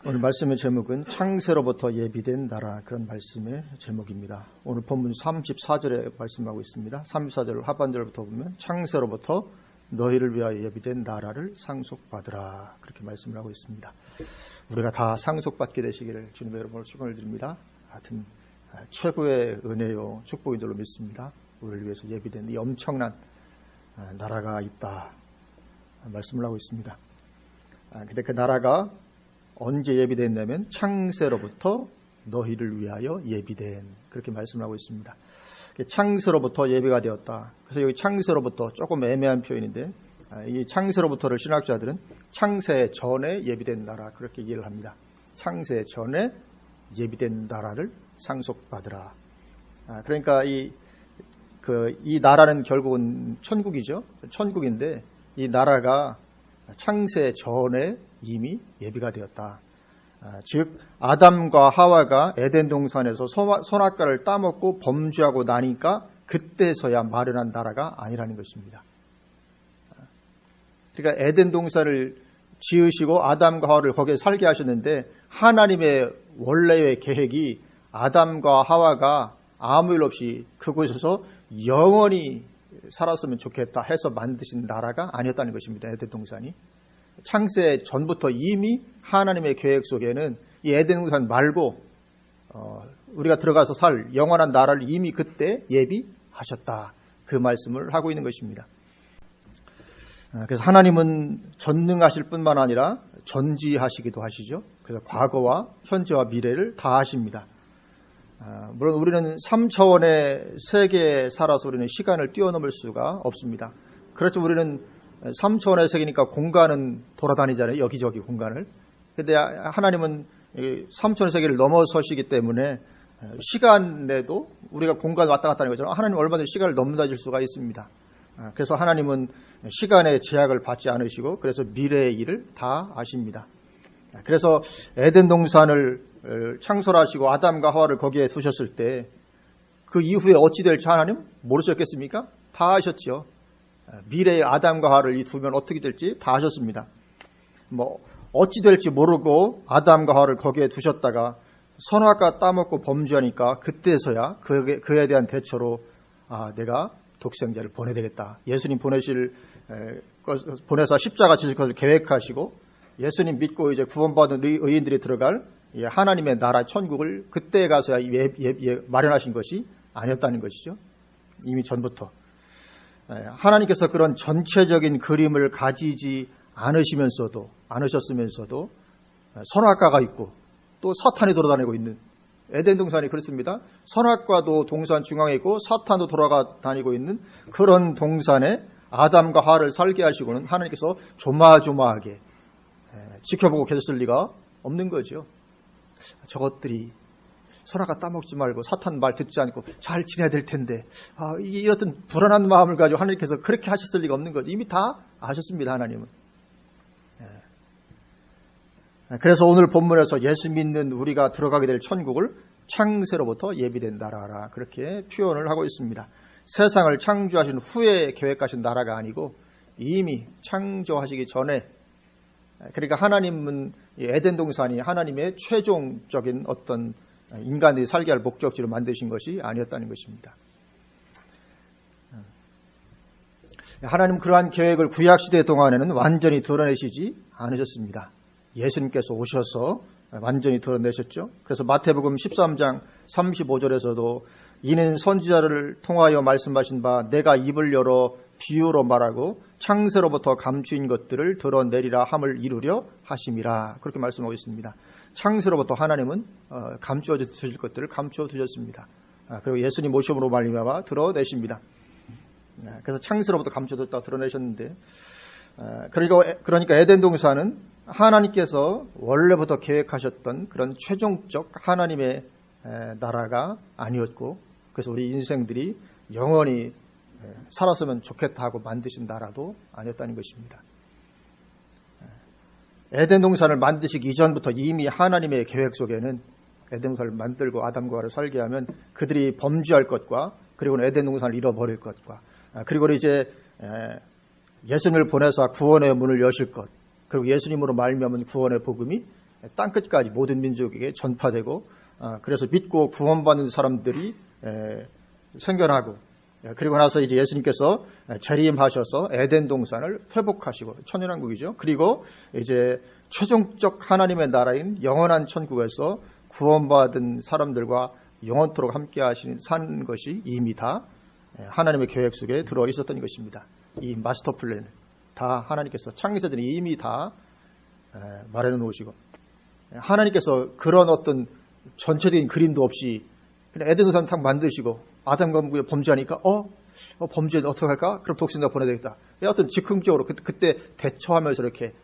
오늘 말씀의 제목은 창세로부터 예비된 나라, 그런 말씀의 제목입니다. 오늘 본문 34절에 말씀하고 있습니다. 34절 하반절부터 보면 창세로부터 너희를 위하여 예비된 나라를 상속받으라, 그렇게 말씀을 하고 있습니다. 우리가 다 상속받게 되시기를 주님의 이름으로 축원을 드립니다. 하여튼 최고의 은혜요 축복인 줄로 믿습니다. 우리를 위해서 예비된 이 엄청난 나라가 있다 말씀을 하고 있습니다. 근데 그 나라가 언제 예비됐냐면 창세로부터 너희를 위하여 예비된, 그렇게 말씀을 하고 있습니다. 창세로부터 예비가 되었다. 그래서 여기 창세로부터 조금 애매한 표현인데, 이 창세로부터를 신학자들은 창세 전에 예비된 나라, 그렇게 이해를 합니다. 창세 전에 예비된 나라를 상속받으라. 그러니까 이 나라는 결국은 천국이죠. 천국인데 이 나라가 창세 전에 이미 예비가 되었다. 즉 아담과 하와가 에덴 동산에서 선악과를 따먹고 범죄하고 나니까 그때서야 마련한 나라가 아니라는 것입니다. 그러니까 에덴 동산을 지으시고 아담과 하와를 거기에 살게 하셨는데, 하나님의 원래의 계획이 아담과 하와가 아무 일 없이 그곳에서 영원히 살았으면 좋겠다 해서 만드신 나라가 아니었다는 것입니다. 에덴 동산이. 창세 전부터 이미 하나님의 계획 속에는 이 에덴 동산 말고 우리가 들어가서 살 영원한 나라를 이미 그때 예비하셨다, 그 말씀을 하고 있는 것입니다. 그래서 하나님은 전능하실 뿐만 아니라 전지하시기도 하시죠. 그래서 과거와 현재와 미래를 다 하십니다. 물론 우리는 3차원의 세계에 살아서 우리는 시간을 뛰어넘을 수가 없습니다. 그렇죠. 우리는 3차원의 세계니까 공간은 돌아다니잖아요. 여기저기 공간을. 근데 하나님은 3차원의 세계를 넘어서시기 때문에 시간 내도 우리가 공간 왔다 갔다 하는 것처럼 하나님은 얼마든지 시간을 넘나질 수가 있습니다. 그래서 하나님은 시간의 제약을 받지 않으시고, 그래서 미래의 일을 다 아십니다. 그래서 에덴 동산을 창설하시고 아담과 하와를 거기에 두셨을 때 그 이후에 어찌 될지 하나님 모르셨겠습니까? 다 아셨죠. 미래의 아담과 하와를 이 두면 어떻게 될지 다 아셨습니다. 어찌 될지 모르고 아담과 하와를 거기에 두셨다가 선악과 따먹고 범죄하니까 그때서야 그에 대한 대처로 내가 독생자를 보내야 되겠다. 예수님 보내서 십자가 지실 것을 계획하시고 예수님 믿고 이제 구원받은 의인들이 들어갈 하나님의 나라 천국을 그때에 가서야 마련하신 것이 아니었다는 것이죠. 이미 전부터. 하나님께서 그런 전체적인 그림을 가지지 않으셨으면서도 선악과가 있고 또 사탄이 돌아다니고 있는, 에덴 동산이 그렇습니다. 선악과도 동산 중앙에 있고 사탄도 돌아다니고 있는 그런 동산에 아담과 하와를 살게 하시고는 하나님께서 조마조마하게 지켜보고 계셨을 리가 없는 거죠. 저것들이 선악과 따먹지 말고 사탄 말 듣지 않고 잘 지내야 될 텐데, 이렇던 불안한 마음을 가지고 하나님께서 그렇게 하셨을 리가 없는 거죠. 이미 다 아셨습니다, 하나님은. 그래서 오늘 본문에서 예수 믿는 우리가 들어가게 될 천국을 창세로부터 예비된 나라라, 그렇게 표현을 하고 있습니다. 세상을 창조하신 후에 계획하신 나라가 아니고 이미 창조하시기 전에, 그러니까 하나님은 에덴 동산이 하나님의 최종적인 어떤 인간들이 살게 할 목적지로 만드신 것이 아니었다는 것입니다. 하나님 그러한 계획을 구약시대 동안에는 완전히 드러내시지 않으셨습니다. 예수님께서 오셔서 완전히 드러내셨죠. 그래서 마태복음 13장 35절에서도 이는 선지자를 통하여 말씀하신 바 내가 입을 열어 비유로 말하고 창세로부터 감추인 것들을 드러내리라 함을 이루려 하심이라, 그렇게 말씀하고 있습니다. 창세로부터 하나님은 감추어 두실 것들을 감추어 두셨습니다. 그리고 예수님 오심으로 말미암아 드러내십니다. 그래서 창세로부터 감춰뒀다 드러내셨는데, 그러니까 에덴 동산은 하나님께서 원래부터 계획하셨던 그런 최종적 하나님의 나라가 아니었고, 그래서 우리 인생들이 영원히 살았으면 좋겠다 하고 만드신 나라도 아니었다는 것입니다. 에덴 동산을 만드시기 이전부터 이미 하나님의 계획 속에는 에덴 동산을 만들고 아담과 하와를 살게 하면 그들이 범죄할 것과, 그리고 에덴 동산을 잃어버릴 것과, 그리고 이제 예수님을 보내서 구원의 문을 여실 것, 그리고 예수님으로 말미암은 구원의 복음이 땅끝까지 모든 민족에게 전파되고 그래서 믿고 구원받는 사람들이 생겨나고 그리고 나서 이제 예수님께서 재림하셔서 에덴 동산을 회복하시고 천연왕국이죠. 그리고 이제 최종적 하나님의 나라인 영원한 천국에서 구원받은 사람들과 영원토록 함께 사는 것이 이미 다 하나님의 계획 속에 들어 있었던 것입니다. 이 마스터 플랜 다 하나님께서 창세전에 이미 다 마련해 놓으시고 하나님께서 그런 어떤 전체적인 그림도 없이 그냥 에덴 동산 딱 만드시고 아담과 무에 범죄하니까 범죄는 어떻게 할까? 그럼 독신자 보내야 되겠다. 어떤 즉흥적으로 그때 대처하면서 이렇게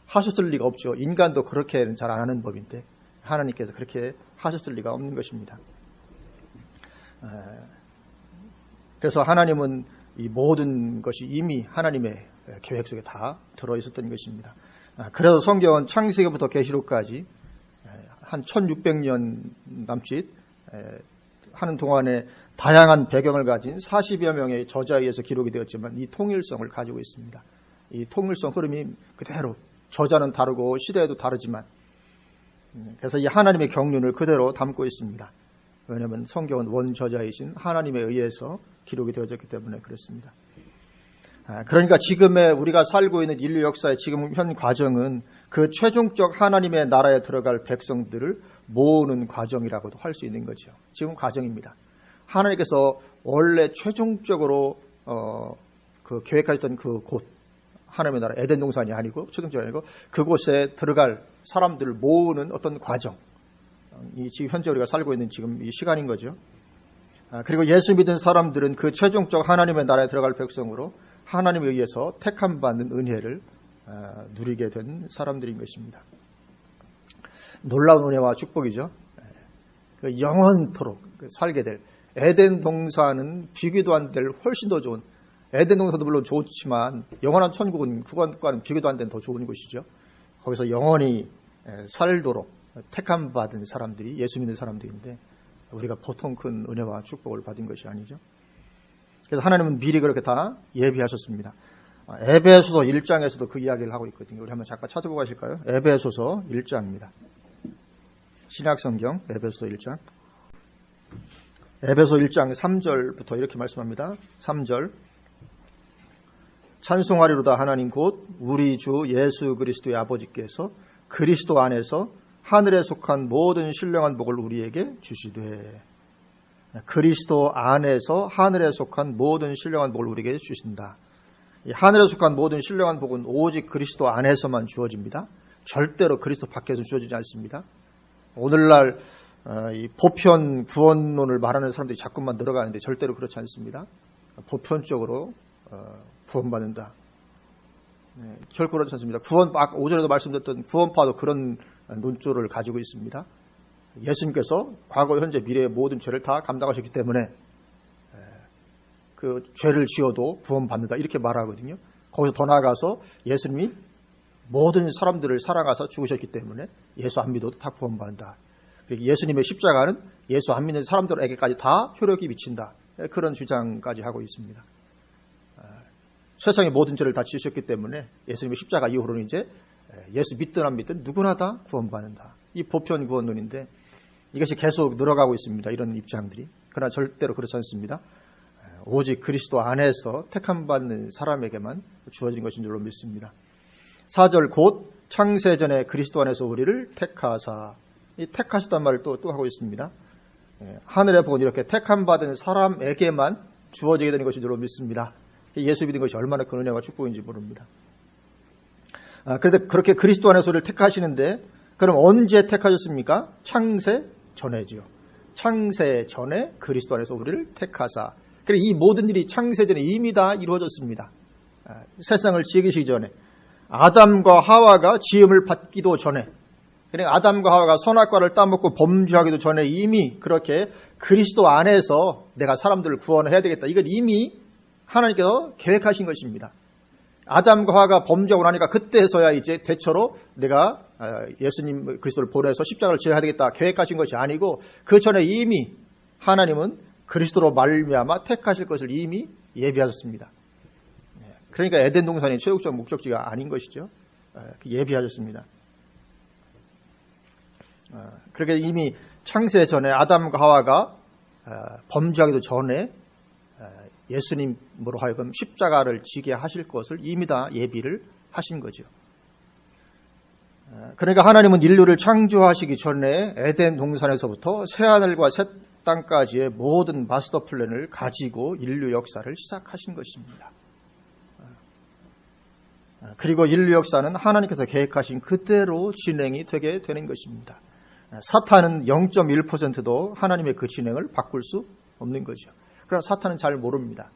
하셨을 리가 없죠. 인간도 그렇게는 잘 안 하는 법인데 하나님께서 그렇게 하셨을 리가 없는 것입니다. 그래서 하나님은 이 모든 것이 이미 하나님의 계획 속에 다 들어있었던 것입니다. 그래서 성경은 창세기부터 계시록까지 한 1600년 남짓 하는 동안에 다양한 배경을 가진 40여 명의 저자에 의해서 기록이 되었지만 이 통일성을 가지고 있습니다. 이 통일성 흐름이 그대로 저자는 다르고 시대도 다르지만 그래서 이 하나님의 경륜을 그대로 담고 있습니다. 왜냐하면 성경은 원저자이신 하나님에 의해서 기록이 되어졌기 때문에 그렇습니다. 그러니까 지금의 우리가 살고 있는 인류 역사의 지금 현 과정은 그 최종적 하나님의 나라에 들어갈 백성들을 모으는 과정이라고도 할 수 있는 거죠. 지금 과정입니다. 하나님께서 원래 최종적으로 그 계획하셨던 그 곳 하나님의 나라 에덴 동산이 아니고 최종적이 아니고 그곳에 들어갈 사람들을 모으는 어떤 과정. 이 지금 현재 우리가 살고 있는 지금 이 시간인 거죠. 그리고 예수 믿은 사람들은 그 최종적 하나님의 나라에 들어갈 백성으로 하나님에 의해서 택함 받는 은혜를 누리게 된 사람들인 것입니다. 놀라운 은혜와 축복이죠. 영원토록 살게 될 에덴 동산은 비교도 안 될 훨씬 더 좋은 에덴 동산도 물론 좋지만 영원한 천국은 그것과는 비교도 안 되는 더 좋은 곳이죠. 거기서 영원히 살도록 택함 받은 사람들이 예수 믿는 사람들인데 우리가 보통 큰 은혜와 축복을 받은 것이 아니죠. 그래서 하나님은 미리 그렇게 다 예비하셨습니다. 에베소서 1장에서도 그 이야기를 하고 있거든요. 우리 한번 잠깐 찾아보고 가실까요? 에베소서 1장입니다. 신약성경 에베소서 1장. 에베소 1장 3절부터 이렇게 말씀합니다. 3절. 찬송하리로다 하나님 곧 우리 주 예수 그리스도의 아버지께서 그리스도 안에서 하늘에 속한 모든 신령한 복을 우리에게 주시되 그리스도 안에서 하늘에 속한 모든 신령한 복을 우리에게 주신다. 이 하늘에 속한 모든 신령한 복은 오직 그리스도 안에서만 주어집니다. 절대로 그리스도 밖에서 주어지지 않습니다. 오늘날 이 보편 구원론을 말하는 사람들이 자꾸만 늘어가는데 절대로 그렇지 않습니다. 보편적으로 구원받는다. 결코 그렇지 않습니다. 오전에도 말씀드렸던 구원파도 그런 논조를 가지고 있습니다. 예수님께서 과거, 현재, 미래의 모든 죄를 다 감당하셨기 때문에 그 죄를 지어도 구원받는다 이렇게 말하거든요. 거기서 더 나아가서 예수님이 모든 사람들을 사랑하사 죽으셨기 때문에 예수 안 믿어도 다 구원받는다. 그리고 예수님의 십자가는 예수 안 믿는 사람들에게까지 다 효력이 미친다. 그런 주장까지 하고 있습니다. 세상의 모든 죄를 다 지으셨기 때문에 예수님의 십자가 이후로는 이제 예수 믿든 안 믿든 누구나 다 구원받는다. 이 보편 구원론인데 이것이 계속 늘어가고 있습니다. 이런 입장들이. 그러나 절대로 그렇지 않습니다. 오직 그리스도 안에서 택함받는 사람에게만 주어진 것인 줄로 믿습니다. 4절 곧 창세전에 그리스도 안에서 우리를 택하사. 이 택하셨단 말을 또 하고 있습니다. 하늘의 복은 이렇게 택함받은 사람에게만 주어지게 되는 것인 줄로 믿습니다. 예수 믿는 것이 얼마나 큰 은혜와 축복인지 모릅니다. 그런데 그렇게 그리스도 안에서 우리를 택하시는데 그럼 언제 택하셨습니까? 창세 전에지요. 창세 전에 그리스도 안에서 우리를 택하사. 그리고 이 모든 일이 창세 전에 이미 다 이루어졌습니다. 세상을 지으시기 전에 아담과 하와가 지음을 받기도 전에 그러니까 아담과 하와가 선악과를 따먹고 범죄하기도 전에 이미 그렇게 그리스도 안에서 내가 사람들을 구원해야 되겠다. 이건 이미 하나님께서 계획하신 것입니다. 아담과 하와가 범죄하고 나니까 그때서야 이제 대처로 내가 예수님 그리스도를 보내서 십자가를 지어야 되겠다 계획하신 것이 아니고 그 전에 이미 하나님은 그리스도로 말미암아 택하실 것을 이미 예비하셨습니다. 그러니까 에덴 동산이 최종적 목적지가 아닌 것이죠. 예비하셨습니다. 그렇게 이미 창세 전에 아담과 하와가 범죄하기도 전에 예수님으로 하여금 십자가를 지게 하실 것을 이미 다 예비를 하신 거죠. 그러니까 하나님은 인류를 창조하시기 전에 에덴 동산에서부터 새하늘과 새 땅까지의 모든 마스터 플랜을 가지고 인류 역사를 시작하신 것입니다. 그리고 인류 역사는 하나님께서 계획하신 그대로 진행이 되게 되는 것입니다. 사탄은 0.1%도 하나님의 그 진행을 바꿀 수 없는 거죠. 그러나 사탄은 잘 모릅니다.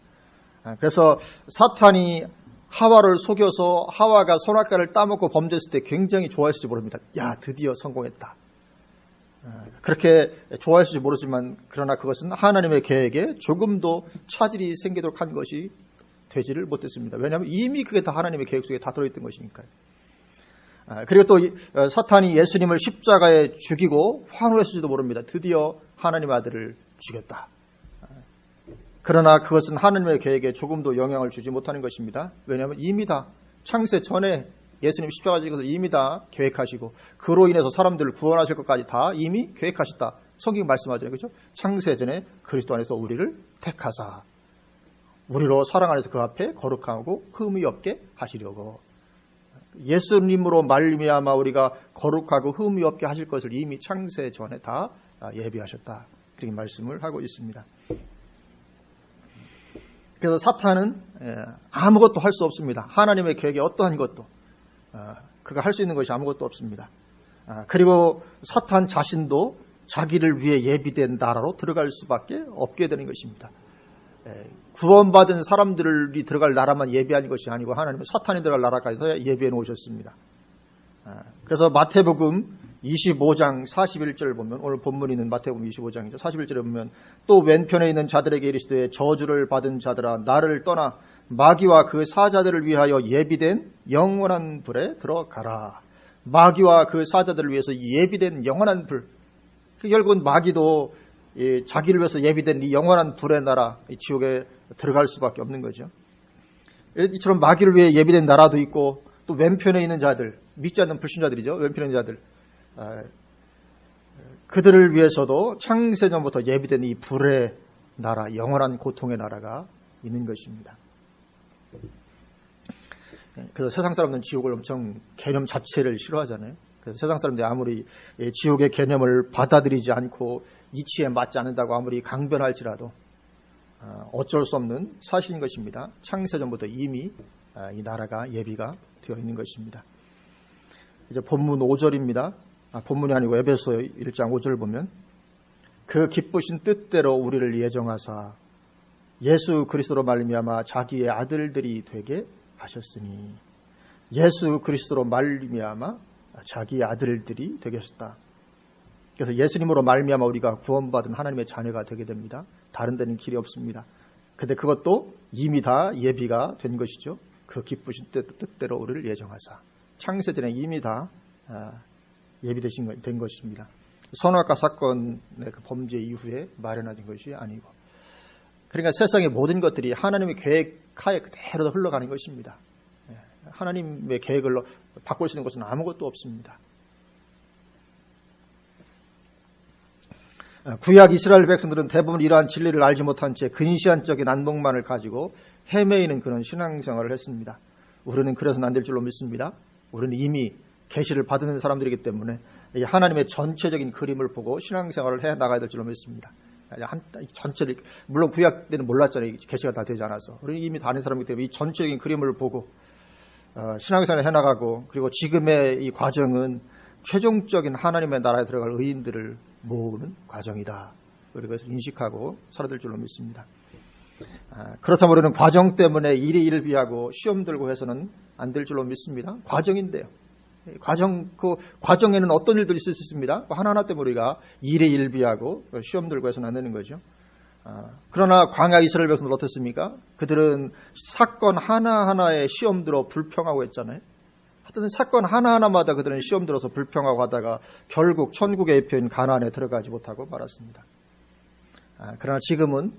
그래서 사탄이 하와를 속여서 하와가 선악과를 따먹고 범죄했을 때 굉장히 좋아했을지 모릅니다. 야, 드디어 성공했다. 그렇게 좋아했을지 모르지만 그러나 그것은 하나님의 계획에 조금도 차질이 생기도록 한 것이 되지를 못했습니다. 왜냐하면 이미 그게 다 하나님의 계획 속에 다 들어있던 것이니까요. 그리고 또 사탄이 예수님을 십자가에 죽이고 환호했을지도 모릅니다. 드디어 하나님의 아들을 죽였다. 그러나 그것은 하나님의 계획에 조금도 영향을 주지 못하는 것입니다. 왜냐하면 이미 다 창세 전에 예수님 십자가 지는 것을 이미 다 계획하시고 그로 인해서 사람들을 구원하실 것까지 다 이미 계획하셨다. 성경이 말씀하잖아요. 그렇죠? 창세 전에 그리스도 안에서 우리를 택하사 우리로 사랑 안에서 그 앞에 거룩하고 흠이 없게 하시려고 예수님으로 말미암아 우리가 거룩하고 흠이 없게 하실 것을 이미 창세 전에 다 예비하셨다. 그렇게 말씀을 하고 있습니다. 그래서 사탄은 아무것도 할 수 없습니다. 하나님의 계획에 어떠한 것도 그가 할 수 있는 것이 아무것도 없습니다. 그리고 사탄 자신도 자기를 위해 예비된 나라로 들어갈 수밖에 없게 되는 것입니다. 구원받은 사람들이 들어갈 나라만 예비한 것이 아니고 하나님은 사탄이 들어갈 나라까지 예비해 놓으셨습니다. 그래서 마태복음 25장 41절을 보면 오늘 본문이 있는 마태복음 25장이죠. 41절에 보면 또 왼편에 있는 자들에게 이르시되 저주를 받은 자들아 나를 떠나 마귀와 그 사자들을 위하여 예비된 영원한 불에 들어가라. 마귀와 그 사자들을 위해서 예비된 영원한 불. 결국은 마귀도 자기를 위해서 예비된 이 영원한 불의 나라, 이 지옥에 들어갈 수밖에 없는 거죠. 이처럼 마귀를 위해 예비된 나라도 있고 또 왼편에 있는 자들, 믿지 않는 불신자들이죠. 왼편에 있는 자들. 그들을 위해서도 창세전부터 예비된 이 불의 나라, 영원한 고통의 나라가 있는 것입니다. 그래서 세상 사람들은 지옥을 엄청 개념 자체를 싫어하잖아요. 그래서 세상 사람들이 아무리 지옥의 개념을 받아들이지 않고 이치에 맞지 않는다고 아무리 강변할지라도 어쩔 수 없는 사실인 것입니다. 창세전부터 이미 이 나라가 예비가 되어 있는 것입니다. 이제 본문 5절입니다. 본문이 아니고 에베소 1장 5절 보면 그 기쁘신 뜻대로 우리를 예정하사 예수 그리스도로 말미암아 자기의 아들들이 되게 하셨으니 예수 그리스도로 말미암아 자기의 아들들이 되게 하셨다. 그래서 예수님으로 말미암아 우리가 구원받은 하나님의 자녀가 되게 됩니다. 다른 데는 길이 없습니다. 근데 그것도 이미 다 예비가 된 것이죠. 그 기쁘신 뜻대로 우리를 예정하사 창세전에 이미 다 예비된 것입니다. 선악과 사건의 그 범죄 이후에 마련된 것이 아니고 그러니까 세상의 모든 것들이 하나님의 계획하에 그대로 흘러가는 것입니다. 하나님의 계획을 바꿀 수 있는 것은 아무것도 없습니다. 구약 이스라엘 백성들은 대부분 이러한 진리를 알지 못한 채 근시안적인 안목만을 가지고 헤매이는 그런 신앙생활을 했습니다. 우리는 그래서는 안 될 줄로 믿습니다. 우리는 이미 계시를 받은 사람들이기 때문에 하나님의 전체적인 그림을 보고 신앙생활을 해 나가야 될 줄로 믿습니다. 전체를 물론 구약 때는 몰랐잖아요. 계시가 다 되지 않아서 우리는 이미 다 아는 사람이기 때문에 이 전체적인 그림을 보고 신앙생활을 해나가고 그리고 지금의 이 과정은 최종적인 하나님의 나라에 들어갈 의인들을 모으는 과정이다. 우리가 그것을 인식하고 살아야 될 줄로 믿습니다. 그렇다면 우리는 과정 때문에 일이 일을 비하고 시험 들고 해서는 안 될 줄로 믿습니다. 과정인데요. 그 과정에는 어떤 일들이 있을 수 있습니다. 하나하나 때문에 우리가 일에 일비하고 시험 들고 해서는 안 되는 거죠. 그러나 광야 이스라엘 백성들 어떻습니까? 그들은 사건 하나하나에 시험 들어 불평하고 했잖아요. 하여튼 사건 하나하나마다 그들은 시험 들어서 불평하고 하다가 결국 천국의 입표인 가나안에 들어가지 못하고 말았습니다. 그러나 지금은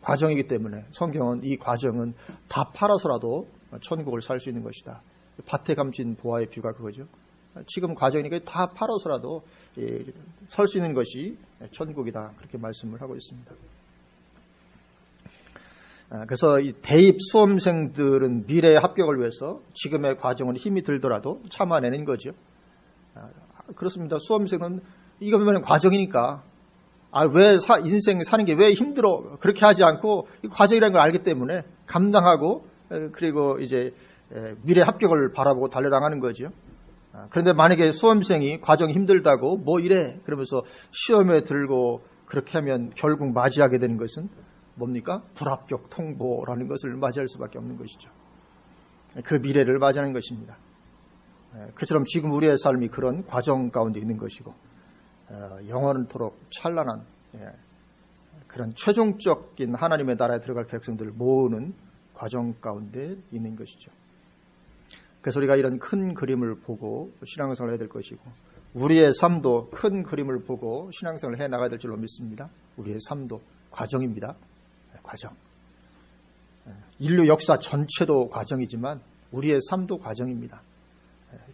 과정이기 때문에 성경은 이 과정은 다 팔아서라도 천국을 살 수 있는 것이다. 밭에 감춘 보화의 뷰가 그거죠. 지금 과정이니까 다 팔아서라도 설 수 있는 것이 천국이다. 그렇게 말씀을 하고 있습니다. 그래서 이 대입 수험생들은 미래의 합격을 위해서 지금의 과정은 힘이 들더라도 참아내는 거죠. 그렇습니다. 수험생은 이거 보면 과정이니까 왜 인생 사는 게 왜 힘들어 그렇게 하지 않고 이 과정이라는 걸 알기 때문에 감당하고 그리고 이제 미래 합격을 바라보고 달려나가는 거죠. 그런데 만약에 수험생이 과정이 힘들다고 뭐 이래 그러면서 시험에 들고 그렇게 하면 결국 맞이하게 되는 것은 뭡니까? 불합격 통보라는 것을 맞이할 수밖에 없는 것이죠. 그 미래를 맞이하는 것입니다. 그처럼 지금 우리의 삶이 그런 과정 가운데 있는 것이고 영원토록 찬란한 그런 최종적인 하나님의 나라에 들어갈 백성들을 모으는 과정 가운데 있는 것이죠. 그래서 우리가 이런 큰 그림을 보고 신앙생활을 해야 될 것이고 우리의 삶도 큰 그림을 보고 신앙생활을 해나가야 될 줄로 믿습니다. 우리의 삶도 과정입니다. 과정. 인류 역사 전체도 과정이지만 우리의 삶도 과정입니다.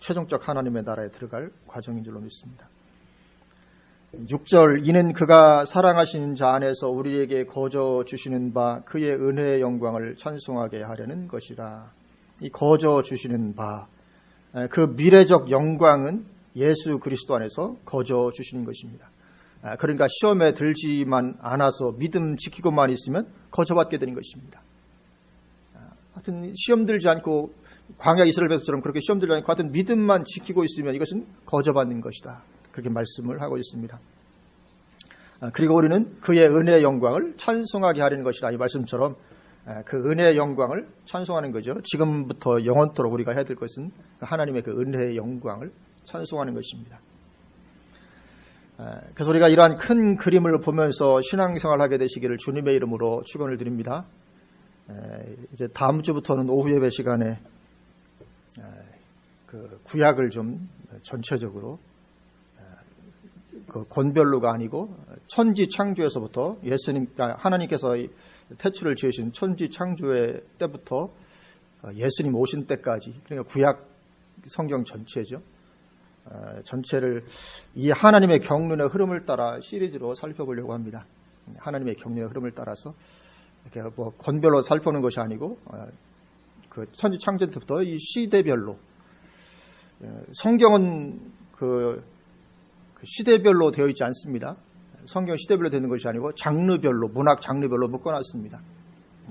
최종적 하나님의 나라에 들어갈 과정인 줄로 믿습니다. 6절 이는 그가 사랑하신 자 안에서 우리에게 거저 주시는 바 그의 은혜의 영광을 찬송하게 하려는 것이라. 이 거저 주시는 바 그 미래적 영광은 예수 그리스도 안에서 거저 주시는 것입니다. 그러니까 시험에 들지만 않아서 믿음 지키고만 있으면 거저받게 되는 것입니다. 하여튼 시험 들지 않고 광야 이스라엘 백성처럼 그렇게 시험 들지 않고 하여튼 믿음만 지키고 있으면 이것은 거저받는 것이다. 그렇게 말씀을 하고 있습니다. 그리고 우리는 그의 은혜의 영광을 찬송하게 하려는 것이다. 이 말씀처럼 그 은혜의 영광을 찬송하는 거죠. 지금부터 영원토록 우리가 해야 될 것은 하나님의 그 은혜의 영광을 찬송하는 것입니다. 그래서 우리가 이러한 큰 그림을 보면서 신앙생활을 하게 되시기를 주님의 이름으로 축원을 드립니다. 이제 다음 주부터는 오후 예배 시간에 그 구약을 좀 전체적으로 그 권별로가 아니고 천지 창조에서부터 하나님께서 태초를 지으신 천지 창조의 때부터 예수님 오신 때까지 그러니까 구약 성경 전체죠. 전체를 이 하나님의 경륜의 흐름을 따라 시리즈로 살펴보려고 합니다. 하나님의 경륜의 흐름을 따라서 이렇게 뭐 권별로 살펴보는 것이 아니고 그 천지 창조 때부터 이 시대별로 성경은 그 시대별로 되어 있지 않습니다. 성경 시대별로 되는 것이 아니고 장르별로 문학 장르별로 묶어놨습니다.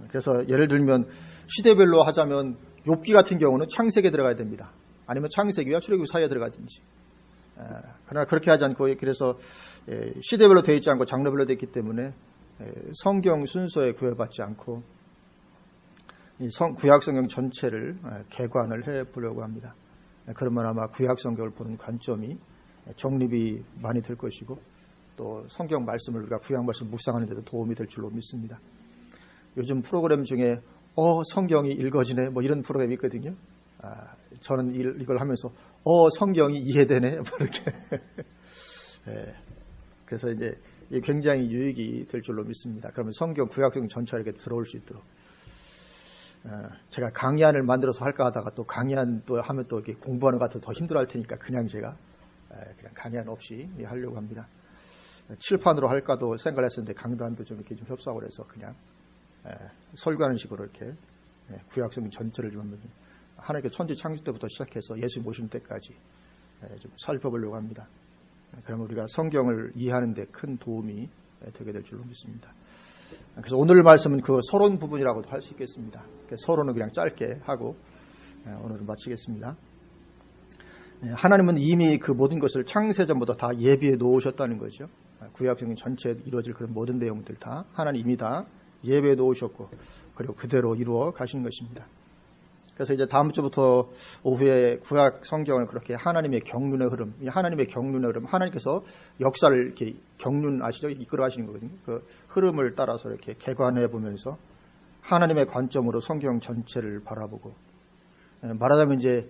그래서 예를 들면 시대별로 하자면 욥기 같은 경우는 창세기에 들어가야 됩니다. 아니면 창세기와 출애굽 사이에 들어가든지. 그러나 그렇게 하지 않고 그래서 시대별로 되어 있지 않고 장르별로 되어 있기 때문에 성경 순서에 구애받지 않고 구약 성경 전체를 개관을 해보려고 합니다. 그러면 아마 구약 성경을 보는 관점이 정립이 많이 될 것이고 또 성경 말씀을 우리가 구약 말씀 묵상하는 데도 도움이 될 줄로 믿습니다. 요즘 프로그램 중에 성경이 읽어지네 뭐 이런 프로그램이 있거든요. 저는 이걸 하면서 성경이 이해되네 뭐 이렇게 그래서 이제 굉장히 유익이 될 줄로 믿습니다. 그러면 성경 구약 성경 전체에 이렇게 들어올 수 있도록 제가 강의안을 만들어서 할까 하다가 또 강의안 또 하면 또 이렇게 공부하는 것 같아서 더 힘들어할 테니까 그냥 제가 그냥 강의안 없이 하려고 합니다. 칠판으로 할까도 생각을 했었는데 강단도 좀 이렇게 좀 협소하고 그래서 그냥 설교하는 식으로 이렇게 구약 성경 전체를 좀 하나님께 천지 창조 때부터 시작해서 예수 모시는 때까지 좀 살펴보려고 합니다. 그러면 우리가 성경을 이해하는 데 큰 도움이 되게 될 줄로 믿습니다. 그래서 오늘 말씀은 그 서론 부분이라고도 할 수 있겠습니다. 서론은 그냥 짧게 하고 오늘은 마치겠습니다. 하나님은 이미 그 모든 것을 창세전부터 다 예비해 놓으셨다는 거죠. 구약성경 전체에 이루어질 그런 모든 내용들 다 하나님 이미 다 예비해 놓으셨고 그리고 그대로 이루어 가시는 것입니다. 그래서 이제 다음 주부터 오후에 구약 성경을 그렇게 하나님의 경륜의 흐름, 하나님의 경륜의 흐름, 하나님께서 역사를 이렇게 경륜 아시죠? 이끌어 가시는 거거든요. 그 흐름을 따라서 이렇게 개관해 보면서 하나님의 관점으로 성경 전체를 바라보고 말하자면 이제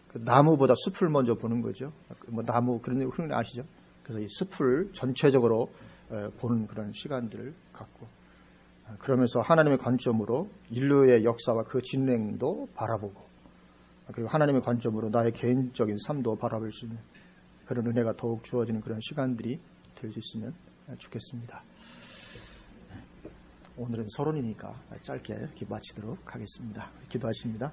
그 나무보다 숲을 먼저 보는 거죠. 뭐 나무 그런 흐름 아시죠? 그래서 이 숲을 전체적으로 보는 그런 시간들을 갖고 그러면서 하나님의 관점으로 인류의 역사와 그 진행도 바라보고 그리고 하나님의 관점으로 나의 개인적인 삶도 바라볼 수 있는 그런 은혜가 더욱 주어지는 그런 시간들이 될 수 있으면 좋겠습니다. 오늘은 서론이니까 짧게 이렇게 마치도록 하겠습니다. 기도하십니다.